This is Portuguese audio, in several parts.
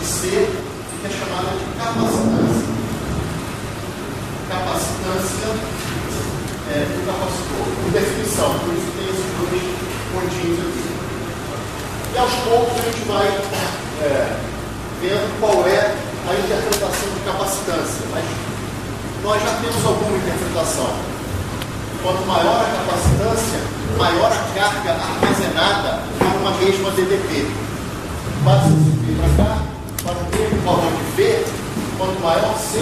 de C, que é chamada de capacitância. Capacitância do capacitor. Por definição, por isso tem esses dois pontinhos aqui. E aos poucos a gente vai vendo qual é a interpretação de capacitância. Mas nós já temos alguma interpretação. Quanto maior a capacitância, maior a carga armazenada para uma mesma DDP. Passa esse V para cá, para o mesmo valor de V, quanto maior C,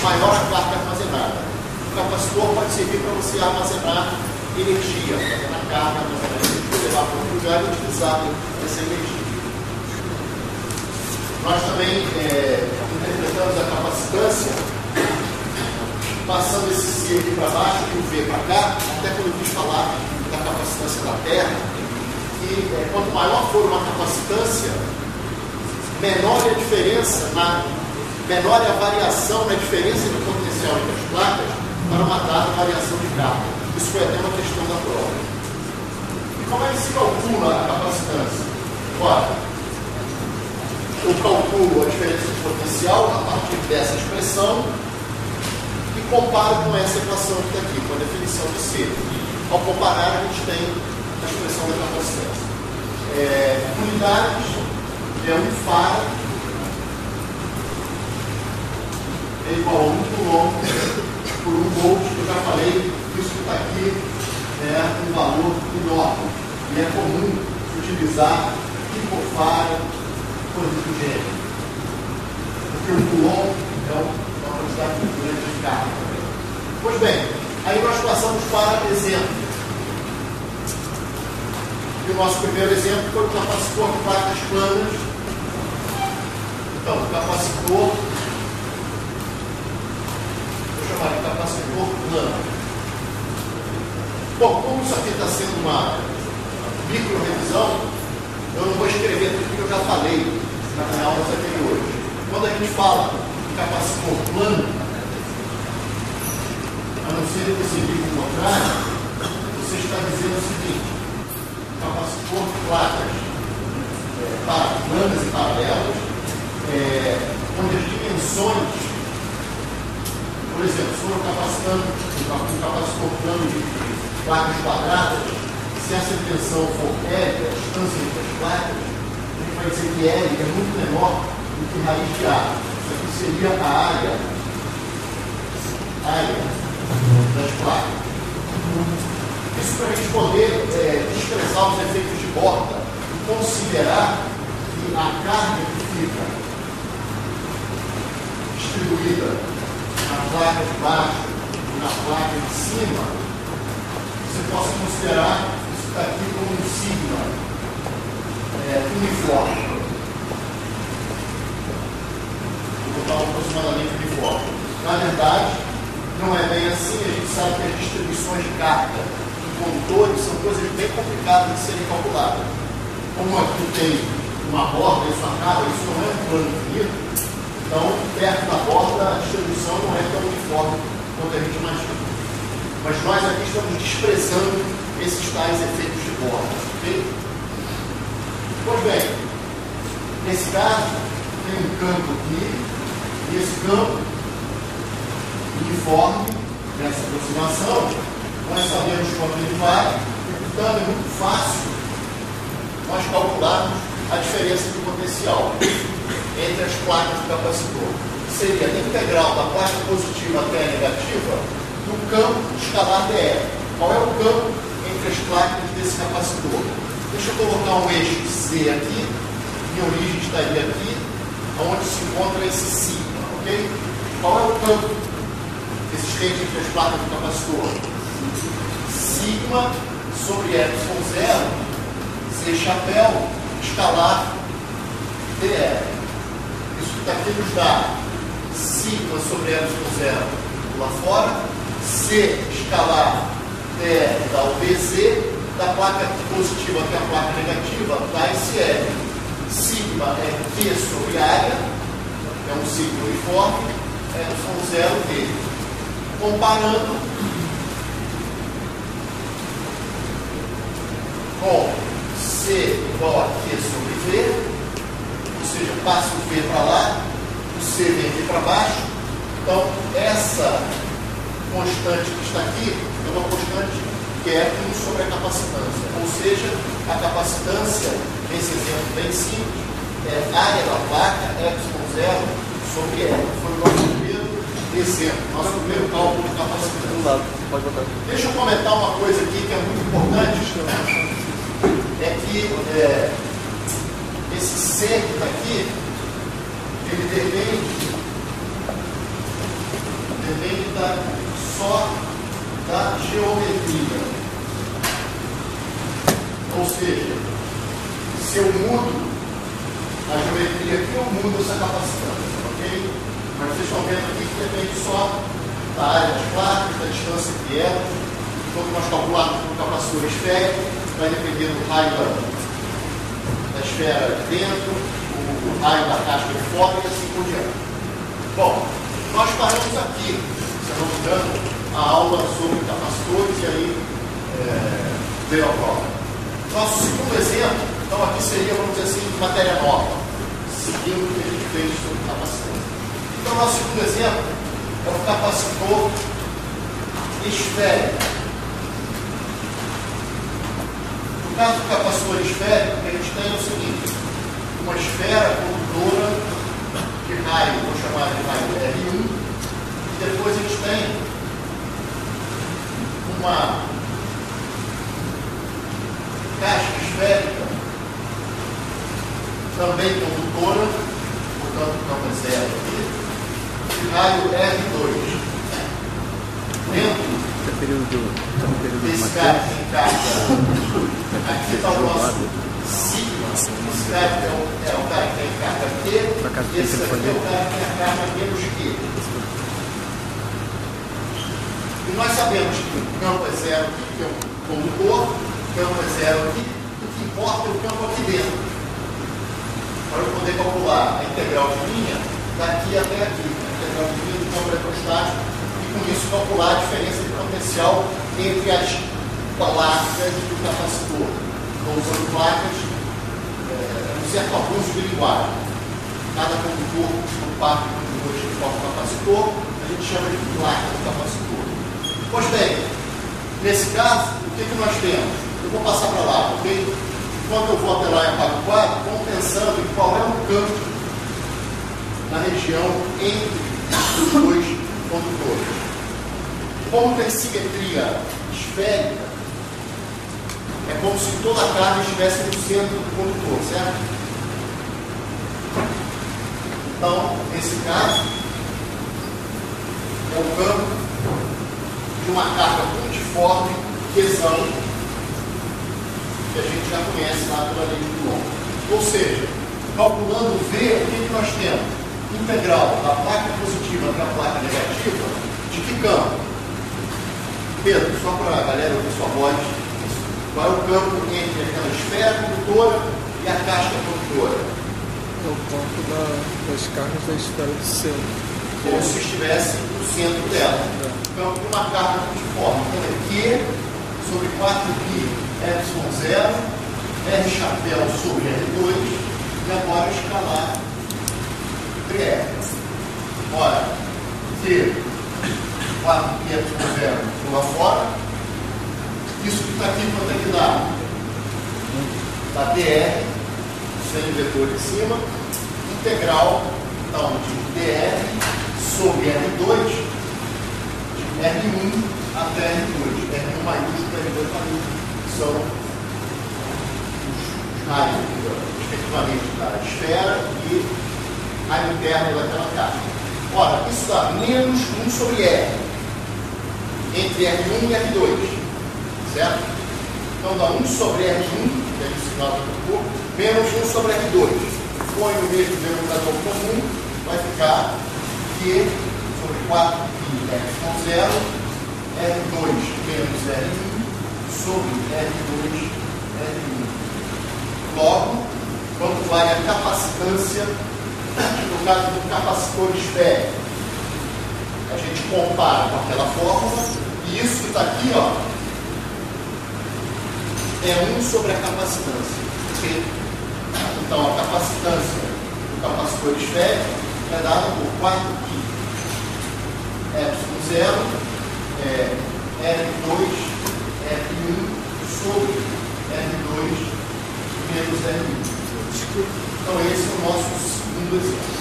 maior a carga armazenada. O capacitor pode servir para você armazenar energia, armazenar carga, armazenar energia, levar para outro lugar e utilizar essa energia. Nós também interpretamos a capacitância passando esse C aqui para baixo e o V para cá, até quando eu quis falar da capacitância da Terra, que quanto maior for uma capacitância, menor é a diferença, menor é a variação na diferença de potencial entre as placas para uma dada variação de carga. Isso foi até uma questão da prova. E como é que se calcula a capacitância? Ora, eu calculo a diferença de potencial a partir dessa expressão e comparo com essa equação que está aqui, com a definição de C. Ao comparar, a gente tem a expressão da capacitância. Unidades é 1 farad é igual a 1 coulomb por 1 volt. Eu já falei que isso que está aqui é um valor enorme. E é comum utilizar picofarad, coisa do gênero. Porque o coulomb é uma quantidade muito grande de carga. Pois bem, aí nós passamos para exemplo. E o nosso primeiro exemplo foi o capacitor de placas planas. Então, o capacitor, vou chamar de capacitor plano. Bom, como isso aqui está sendo uma micro-revisão, eu não vou escrever tudo que eu já falei nas aulas anteriores. Quando a gente fala de capacitor plano, a não ser que você diga o contrário, você está dizendo o seguinte: capacitor de placas planas e paralelas, onde as dimensões, por exemplo, se for um capacitor plano de placas quadradas, se essa dimensão for L, a distância entre as placas, a gente vai dizer que L é muito menor do que raiz de A. Isso aqui seria a área das placas. Isso para a gente poder expressar os efeitos de borda e considerar que a carga que fica distribuída na placa de baixo e na placa de cima, você possa considerar isso daqui como um sigma uniforme. Vou botar aproximadamente uniforme. Na verdade, não é bem assim. A gente sabe que as distribuições de carga condutores são coisas bem complicadas de serem calculadas. Como aqui tem uma borda em sua carga, isso não é um plano infinito, então perto da borda a distribuição não é tão uniforme quanto a gente imagina. Mas nós aqui estamos desprezando esses tais efeitos de borda, ok? Pois bem, nesse caso tem um campo aqui, e esse campo uniforme, nessa aproximação, nós sabemos quanto ele vai, e portanto é muito fácil nós calcularmos a diferença de potencial entre as placas do capacitor. Seria a integral da placa positiva até a negativa do campo escalar dE. Qual é o campo entre as placas desse capacitor? Deixa eu colocar um eixo Z aqui, minha origem estaria aqui, onde se encontra esse sigma, ok? Qual é o campo existente entre as placas do capacitor? Sigma sobre epsilon0, Z chapéu, escalar dE. Isso que está aqui nos dá sigma sobre epsilon0 lá fora, C escalar dE dá o BZ, da placa positiva até a placa negativa dá esse L. Sigma é Q sobre área, é um sigma uniforme, epsilon0 V. Comparando com C igual a Q sobre V, ou seja, seja, passa o V para lá, o C vem aqui para baixo. Então, essa constante que está aqui é uma constante que é 1 sobre a capacitância. Ou seja, a capacitância, nesse exemplo bem simples, é a área da placa ε0 sobre R. Foi o nosso primeiro exemplo, nosso primeiro cálculo de capacitância. Pode botar. Deixa eu comentar uma coisa aqui que é muito importante. É que esse C que está aqui, ele depende só da geometria. Ou seja, se eu mudo a geometria aqui, eu mudo essa capacitância, ok? Mas vocês estão vendo aqui que depende só da área das placas, da distância entre elas. Quando nós calcularmos o capacitor esférico, vai depender do raio da esfera de dentro, o raio da casca de fora e assim por diante. Bom, nós paramos aqui, se eu não me engano, a aula sobre capacitores e aí veio a prova. Nosso segundo exemplo, então aqui seria, vamos dizer assim, matéria nova, seguindo o que a gente fez sobre capacitância. Então, nosso segundo exemplo é o capacitor esférico. No caso do capacitor esférico, o que a gente tem é o seguinte: uma esfera condutora de raio, vou chamar de raio R1, e depois a gente tem uma caixa esférica também condutora, portanto o campo é zero aqui, de raio R2. Dentro desse cara que tem carga, aqui está o nosso sigma. Esse cara é o cara que tem carga Q, esse aqui é o cara que tem a carga menos Q. E nós sabemos que o campo é zero aqui, que é o condutor, o campo é zero aqui, o que importa é o campo aqui dentro. Para eu poder calcular a integral de linha daqui até aqui, a integral de linha do campo eletrostático, e com isso calcular a diferença de potencial entre as placas do capacitor. Estou usando placas, um certo abuso de linguagem. Cada condutor, um par de condutores que forma o capacitor, a gente chama de placa do capacitor. Pois bem, nesse caso, o que nós temos? Eu vou passar para lá, ok? Quando eu vou até lá e apago o quadro, vão pensando em qual é o campo na região entre os dois condutores. Como tem simetria esférica, é como se toda a carga estivesse no centro do condutor, certo? Então, nesse caso, é o campo de uma carga pontiforme Qzão, que a gente já conhece lá pela lei de Coulomb. Ou seja, calculando V, o que nós temos? Integral da placa positiva para a placa negativa, de que campo? Pedro, só para a galera ouvir sua voz, qual é o campo entre aquela esfera condutora e a casca condutora? É o campo das cargas da esfera do centro. Como se estivesse no centro dela. Campo de uma carga multiforme. Então é Q sobre 4π ε0, R chapéu sobre R2, e agora escalar 3R. Ora, Q 4π ε0 pula fora. Isso que está aqui, quanto é que dá? Dá dr, sem o vetor em cima, integral, então, de dr sobre R2, de R1 até R2. R1 maiúsculo e R2 maiúsculo são os raios, respectivamente, da esfera e raio interno daquela caixa. Ora, isso dá menos 1 sobre R, entre R1 e R2, certo? Então dá 1 sobre R1, que é o sinal do corpo, menos 1 sobre R2. Põe no mesmo denominador comum, vai ficar Q sobre 4π ε0, R2 menos R1 sobre R2, R1. Logo, quando vai a capacitância, no caso do capacitor esférico, a gente compara com aquela fórmula, e isso que está aqui, ó, é 1 sobre a capacitância. Então, a capacitância do capacitor esférico é dado por 4π ε0 R2 R1 sobre R2 menos R1. Então esse é o nosso segundo exemplo.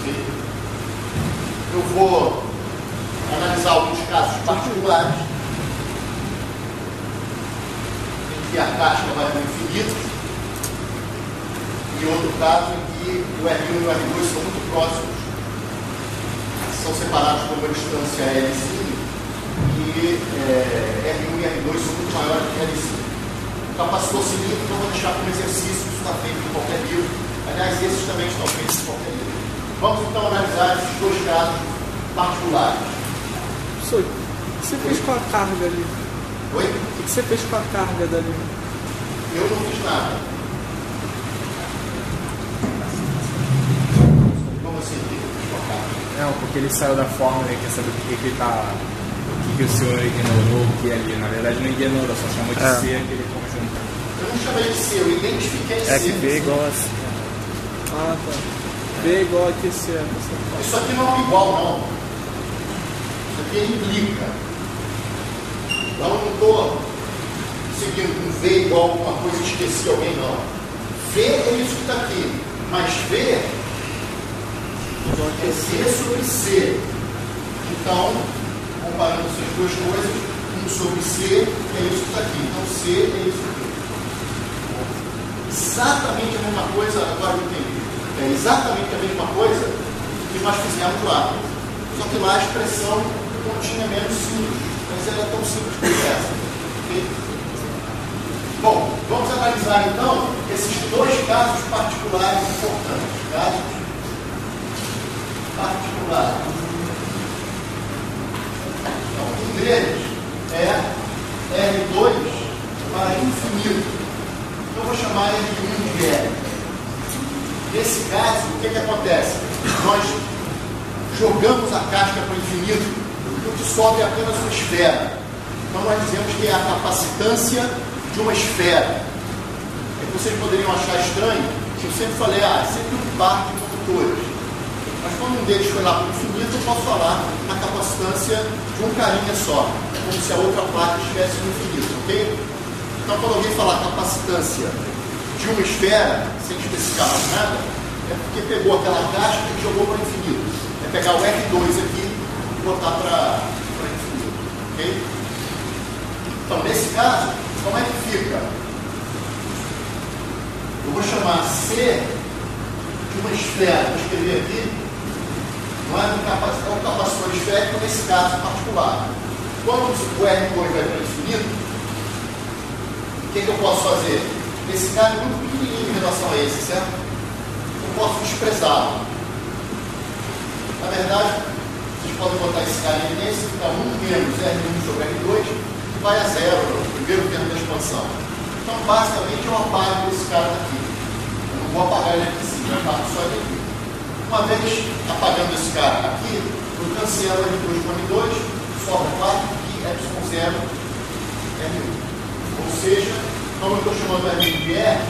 Okay? Eu vou analisar alguns casos particulares em que a casca vai para o infinito e outro caso em que o R1 e o R2 são muito próximos, são separados por uma distância L5 e R1 e R2 são muito maiores que L5. O capacitor cilíndrico eu vou deixar como exercício, isso está feito em qualquer livro. Aliás, esses também estão feitos em qualquer livro. Vamos então analisar esses dois casos particulares. Professor, o que você fez com a carga ali? Oi? O que você fez com a carga dali? Eu não fiz nada. Como assim? O que eu fiz com a carga? Não, porque ele saiu da fórmula e quer saber o que ele tá. O que o senhor ignorou, o que ali. Na verdade não ignorou, só chamou de C aquele conjunto. Eu não chamei de C, eu identifiquei C. É que B igual a C. Ah, tá. B é igual a que C. Isso aqui não é igual, não. Isso aqui implica. Então eu não estou seguindo um V igual a alguma coisa e esqueci alguém, não. V é isso que está aqui. Mas V é C sobre C. Então, comparando essas duas coisas, 1 sobre C é isso que está aqui. Então, C é isso aqui. Exatamente a mesma coisa, agora eu entendi. É exatamente a mesma coisa que nós fizemos lá. Só que lá a expressão continha menos simples, mas ela é tão simples quanto essa. Okay? Bom, vamos analisar então esses dois casos particulares importantes. Casos particulares. Então, um deles é R2 para infinito. Então, eu vou chamar R1 de R. Nesse caso, o que acontece? Nós jogamos a casca para o infinito, o que sobe é apenas uma esfera. Então, nós dizemos que é a capacitância de uma esfera. É que vocês poderiam achar estranho, que eu sempre falei, sempre um par de condutores. Mas quando um deles foi lá para o infinito, eu posso falar na capacitância de um carinha só, como se a outra placa estivesse no infinito, ok? Então, quando alguém falar capacitância de uma esfera, sem especificar mais nada, é porque pegou aquela casca e jogou para o infinito. É pegar o R2 aqui e botar para infinito, ok? Então, nesse caso, como é que fica? Eu vou chamar C de uma esfera, vou escrever aqui, não é um capacitor esférico nesse caso particular. Quando o R2 vai para o infinito, o que eu posso fazer? Esse cara é muito pequenininho em relação a esse, certo? Eu posso desprezá-lo. Na verdade, vocês podem botar esse cara em evidência, fica 1 menos R1 sobre R2, que vai a 0, o primeiro termo da expansão. Então, basicamente, eu apago esse cara daqui. Eu não vou apagar ele aqui em cima, eu apago só ele aqui. Uma vez apagando esse cara aqui, eu cancelo R2 com R2, sobra 4 e ε0 R1. Ou seja, como eu estou chamando R1 de R,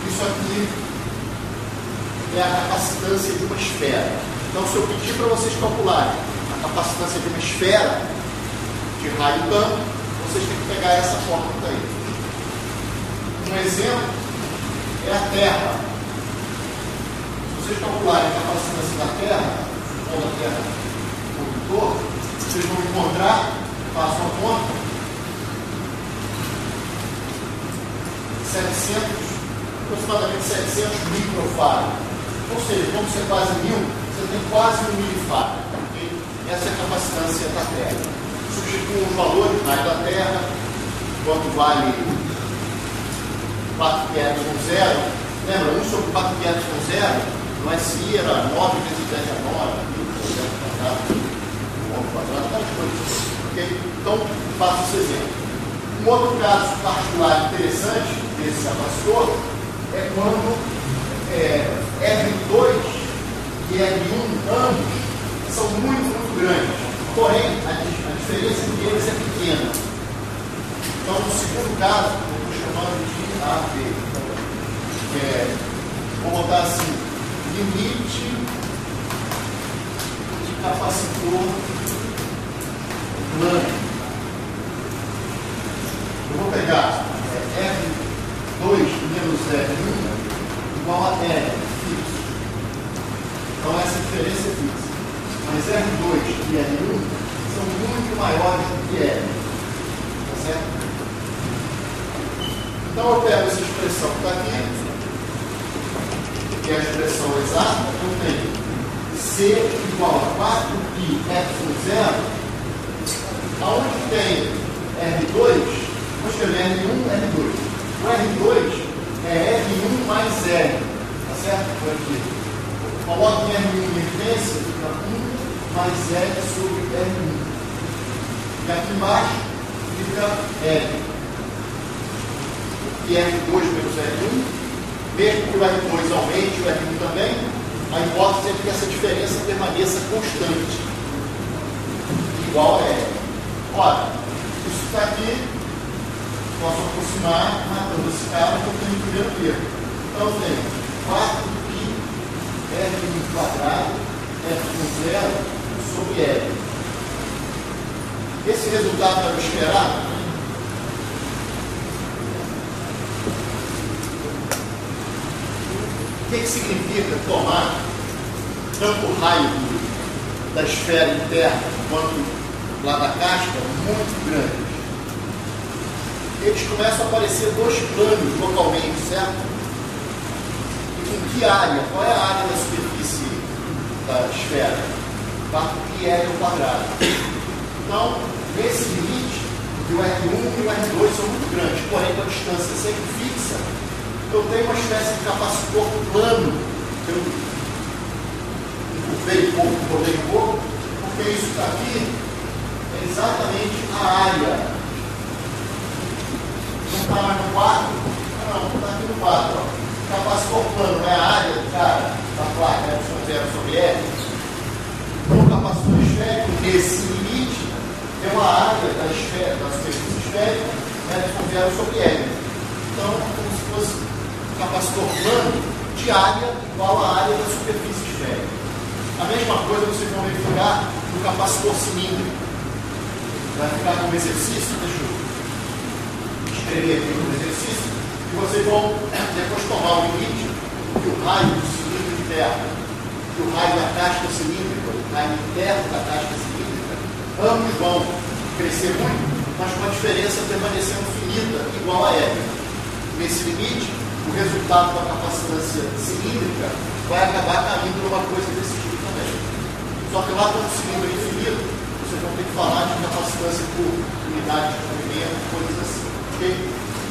isso aqui é a capacitância de uma esfera. Então, se eu pedir para vocês calcularem a capacitância de uma esfera de raio tanto, vocês têm que pegar essa fórmula aí. Um exemplo é a Terra. Se vocês calcularem a capacitância da Terra, ou da Terra condutor, vocês vão encontrar, façam a conta, aproximadamente 700 microfarads. Ou seja, como você quase 1000, você tem quase 1 milifarad. Okay? Essa é a capacitância da Terra. Substituam os valores na da Terra, quanto vale 4π com 0. Lembra, 1 sobre 4π com 0, no SI era 9 vezes 10 a 9, 1.000 quadrado, 1 quadrado, aquelas coisas. Okay? Então, faço esse exemplo. Um outro caso particular interessante desse capacitor é quando R2 e R1, ambos, são muito grandes. Porém, a diferença entre eles é pequena. Então, no segundo caso, eu estou chamando de AB. Vou botar assim, limite de capacitor plano. Eu vou pegar R2 menos R1 igual a R fixo. Então essa diferença é fixa. Mas R2 e R1 são muito maiores do que R. Tá certo? Então eu pego essa expressão que está aqui, que é a expressão exata. Eu tenho C igual a 4π aonde tem R2, vou escrever R1, R2. O R2 é R1 mais R, tá certo? Por aqui. Coloco em R1 em evidência, fica 1 mais R sobre R1. E aqui embaixo fica R. E R2 menos R1, mesmo que o R2 aumente, o R1 também, a hipótese é que essa diferença permaneça constante, igual a R. Ora, isso está aqui, posso aproximar, matando esse cara que eu tenho no primeiro termo. Então eu tenho 4π R1 quadrado, F1 zero sobre R. Esse resultado era o esperado? O que significa tomar tanto raio da esfera interna quanto lá da casca muito grandes? Eles começam a aparecer dois planos localmente, certo? E com que área? Qual é a área da superfície da esfera? 4πr ao quadrado. Então, nesse limite, o R1 e o R2 são muito grandes, porém com a distância sempre fixa, eu tenho uma espécie de capacitor plano. Eu encurtei um pouco, porque isso está aqui é exatamente a área. Não está mais no 4? Não, está aqui no 4. Ó. Capacitor plano é a área da placa Y0 sobre R. No capacitor esférico, nesse limite, tem uma área da esfera, da superfície esférica, Y0 sobre R. Então, como se fosse capacitor plano de área igual à área da superfície esférica. A mesma coisa vocês vão verificar no capacitor cilíndrico. Vai ficar como exercício, deixa eu escrever aqui como exercício, e vocês vão depois tomar o limite que o raio do cilindro interno, que o raio da casca cilíndrica, o raio interno da casca cilíndrica, ambos vão crescer muito, mas com a diferença permanecendo finita, igual a R. Nesse limite, o resultado da capacitância cilíndrica vai acabar caindo numa coisa desse tipo também. Só que lá com o cilindro infinito, vocês vão ter que falar de capacitância por unidade de comprimento, coisas assim. Okay?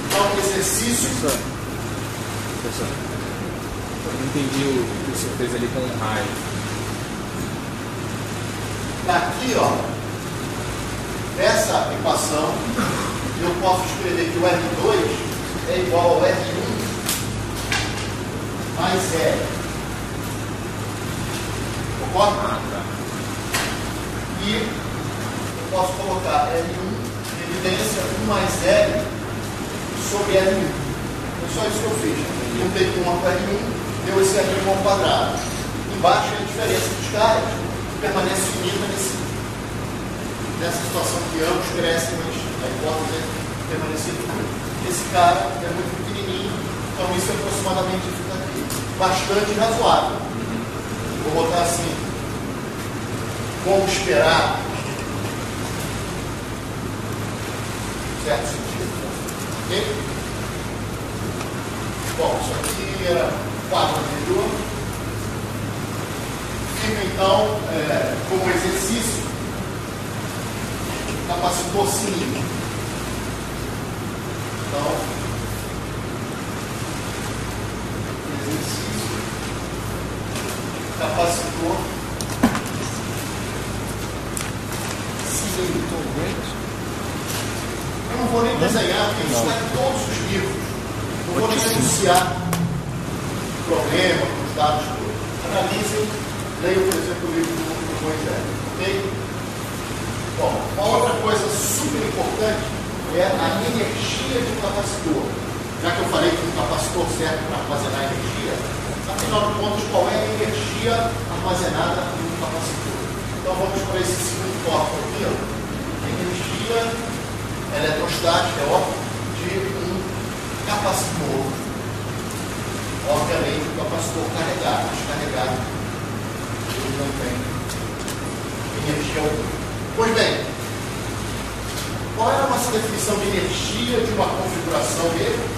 Então, exercício. Professor, eu não entendi o que você fez ali com o raio. Aqui, ó, essa equação, eu posso escrever que o R2 é igual ao R1 mais R. Concorda? E eu posso colocar R1 em evidência 1 mais R sobre R1. É só isso que eu fiz. Juntei com 1 com R1, deu esse R1 ao quadrado. Embaixo é a diferença dos caras, que permanece finita nessa situação que ambos crescem, mas a hipótese é permanecer finita. Esse cara é muito pequenininho, então isso aproximadamente fica aqui. Bastante razoável. Vou botar assim, como esperar, certo sentido. Ok? Bom, isso aqui era 4 anterior. Fica então como exercício capacitor cilíndrico. Então, exercício capacitor cilíndrico. Eu não vou nem desenhar, porque isso está em todos os livros. Não vou nem enunciar o problema, os dados todos. Analisem, leiam, por exemplo, o livro do Moisés. Ok? Bom, uma outra coisa super importante é a energia de um capacitor. já que eu falei que o capacitor serve para armazenar energia, afinal de contas, qual é a energia armazenada no capacitor? Então vamos para esse segundo tópico aqui, ó. Energia eletrostática, de um capacitor. Obviamente, o capacitor carregado, descarregado, ele não tem energia alguma. Pois bem, qual é a nossa definição de energia de uma configuração dele?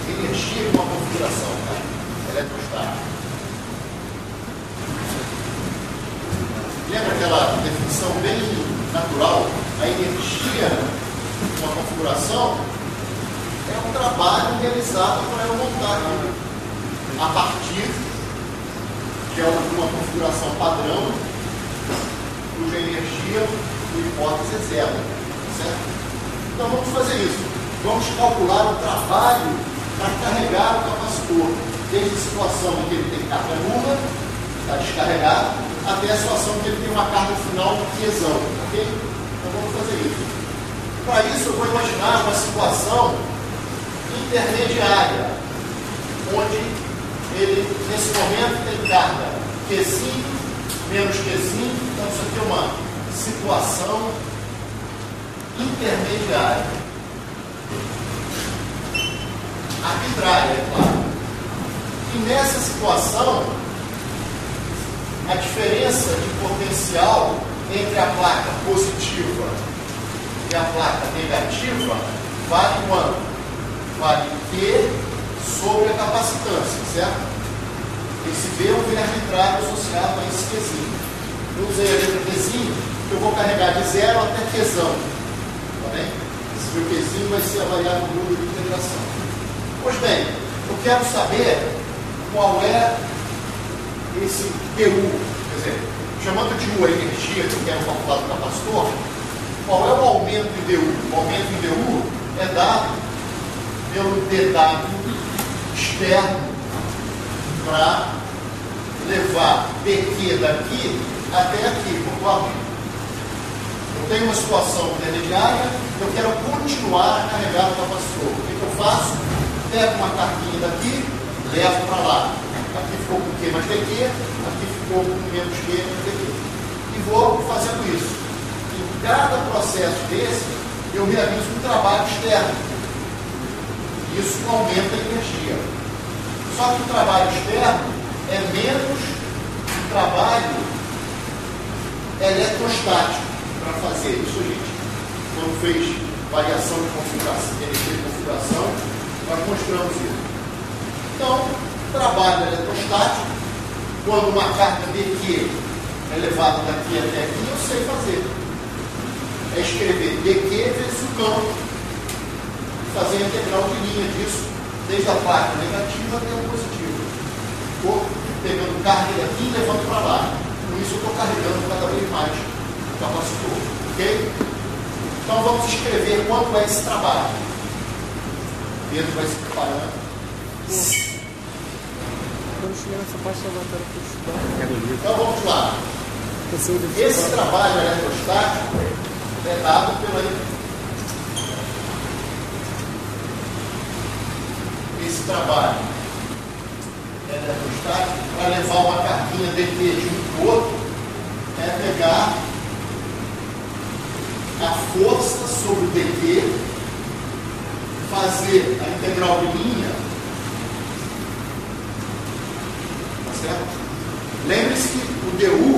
Energia de uma configuração, tá? Eletrostática. Lembra aquela definição bem natural? A energia de uma configuração é um trabalho realizado para eu montar aquilo a partir de alguma configuração padrão, cuja energia, por hipótese, é zero. Certo? Então vamos fazer isso. Vamos calcular o trabalho para carregar o capacitor, desde a situação em que ele tem carga nula, está descarregado, até a situação em que ele tem uma carga final de quiesão. Ok? Então vamos fazer isso. Para isso eu vou imaginar uma situação intermediária, onde ele, nesse momento, tem carga Qzinho menos Qzinho. Então isso aqui é uma situação intermediária. Arbitrária, é claro. E nessa situação, a diferença de potencial entre a placa positiva e a placa negativa vale quanto? Vale Q sobre a capacitância, certo? Esse V é um V arbitrário associado a esse Qzinho. Eu usei a letra Qzinho, que eu vou carregar de 0 até Qzão. Tá bem? Esse meu Qzinho vai ser a variável do número de integração. Pois bem, eu quero saber qual é esse PU, quer dizer, chamando de U a energia que eu quero calcular do capacitor, qual é o aumento em DU? O aumento em DU é dado pelo DW externo para levar DQ daqui até aqui, pontualmente. Eu tenho uma situação intermediária, eu quero continuar a carregar o capacitor. O que eu faço? Pego uma carguinha daqui, levo para lá. Aqui ficou com Q mais DQ, aqui ficou com menos Q mais DQ. E vou fazendo isso. Em cada processo desse, eu realizo um trabalho externo. Isso aumenta a energia. Só que o trabalho externo é menos o trabalho eletrostático para fazer isso, gente. Quando fez variação de configuração, energia de configuração, nós mostramos isso. Então, trabalho eletrostático, quando uma carga dQ é levada daqui até aqui, eu sei fazer. É escrever dQ vezes o campo. Fazer a integral de linha disso, desde a placa negativa até a positiva. Estou pegando carga daqui e levando para lá. Com isso eu estou carregando cada vez mais o capacitor. Ok? Então vamos escrever quanto é esse trabalho. Pedro vai se preparando. Quando chegar nessa parte da matéria que eu estudar. Então vamos lá. Esse trabalho eletrostático é dado pela. Esse trabalho eletrostático, para levar uma carguinha dQ de um para o outro, é pegar a força sobre o dQ, fazer a integral de linha, tá certo? Lembre-se que o DU,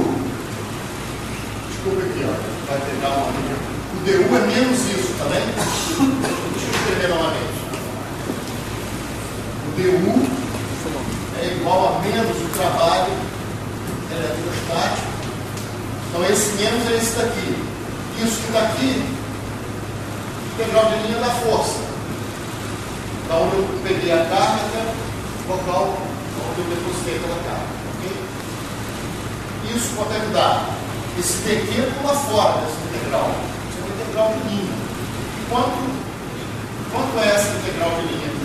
desculpa aqui, ó, vai pegar uma linha, o DU é menos isso, tá bem? Deixa eu escrever novamente. O DU é igual a menos o trabalho eletrostático. Então esse menos é esse daqui. Isso que está aqui, integral de linha da força. Da onde eu peguei a carga até o local onde eu depositei aquela carga. Okay? Isso quanto é que dá? Esse dQ pula fora dessa integral. Isso é uma integral de linha. E quanto é essa integral de linha aqui?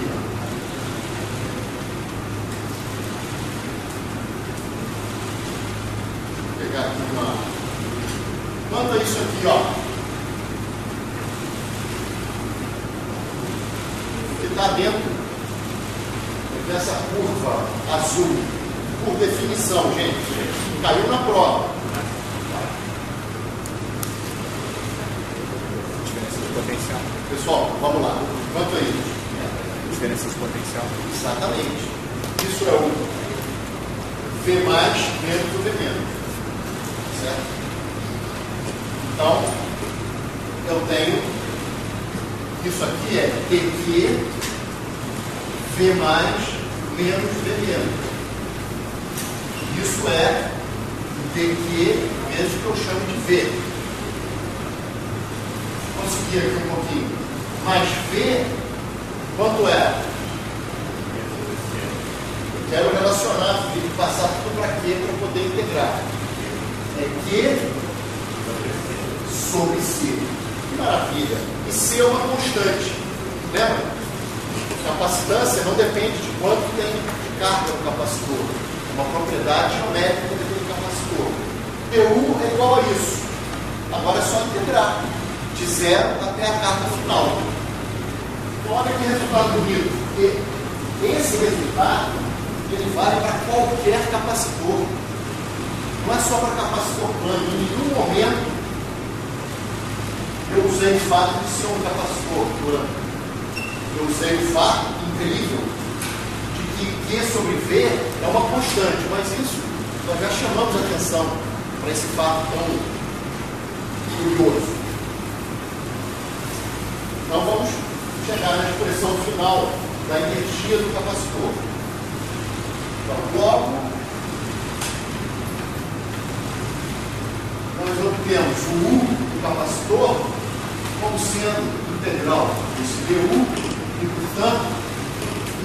Aqui uma... Quanto é isso aqui, ó? está dentro dessa curva azul, por definição, gente. Caiu na prova. Diferença de potencial. Pessoal, vamos lá. Quanto é isso? Diferença de potencial. Exatamente. Isso é o V mais menos o V menos. Certo? Então, eu tenho isso aqui é TQ V mais menos V menos. Isso é DQ vezes o que eu chamo de V. Vou seguir aqui um pouquinho. Mas V, quanto é? Eu quero relacionar, tem que passar tudo para Q para poder integrar. É Q sobre C. Que maravilha! E C é uma constante. Lembra? Capacitância não depende de quanto tem de carga no capacitor. É uma propriedade geométrica daquele capacitor. PU é igual a isso. Agora é só integrar de 0 até a carga final. Então, olha que resultado bonito. Porque esse resultado ele vale para qualquer capacitor. Não é só para capacitor plano. Em nenhum momento eu usei o fato de ser um capacitor plano. Eu usei o fato incrível de que Q sobre V é uma constante, mas isso nós já chamamos a atenção para esse fato tão curioso. Então vamos chegar na expressão final da energia do capacitor. Então, logo, nós obtemos o U do capacitor como sendo integral desse DU e, portanto,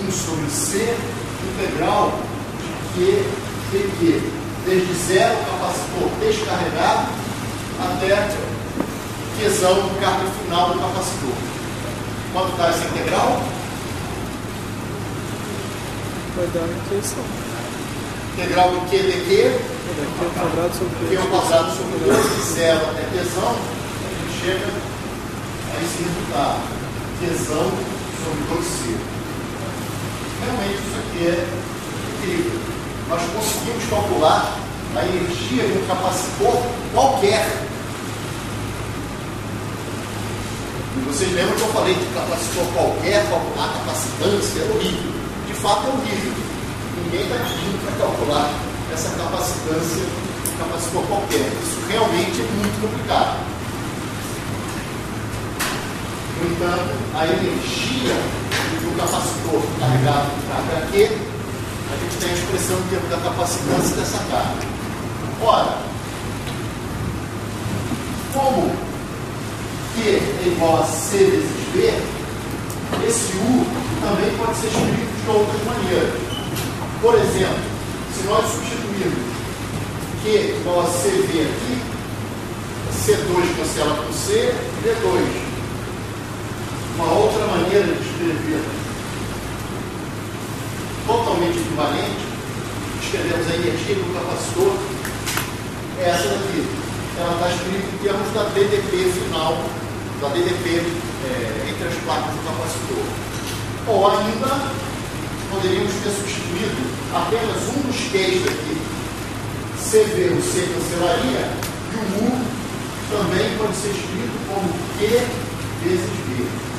1 sobre C integral de Q dQ, desde 0 capacitor descarregado até Qzão do carga final do capacitor. Quanto está essa integral? Vai dar a intuição. Integral de Q dQ, Q ao quadrado sobre Q ao quadrado sobre 2, de 0 até Qzão, a gente chega a esse resultado. Qzão sobre 2C. Realmente isso aqui é incrível. Nós conseguimos calcular a energia de um capacitor qualquer. E vocês lembram que eu falei de capacitor qualquer, calcular capacitância, é horrível. De fato é horrível. Ninguém está pedindo para calcular essa capacitância de capacitor qualquer. Isso realmente é muito complicado. No entanto, a energia do capacitor carregado com carga Q, a gente tem a expressão do tempo da capacitância dessa carga. Ora, como Q é igual a C vezes V, esse U também pode ser escrito de outras maneiras. Por exemplo, se nós substituirmos Q igual a CV aqui, C2 cancela com C, V2. Uma outra maneira de escrever totalmente equivalente, escrevemos a energia do capacitor, é essa daqui. Ela está escrita em termos da DDP final, da DDP entre as placas do capacitor. Ou ainda, poderíamos ter substituído apenas um dos Qs aqui. CV, o C cancelaria, e o U também pode ser escrito como Q vezes V.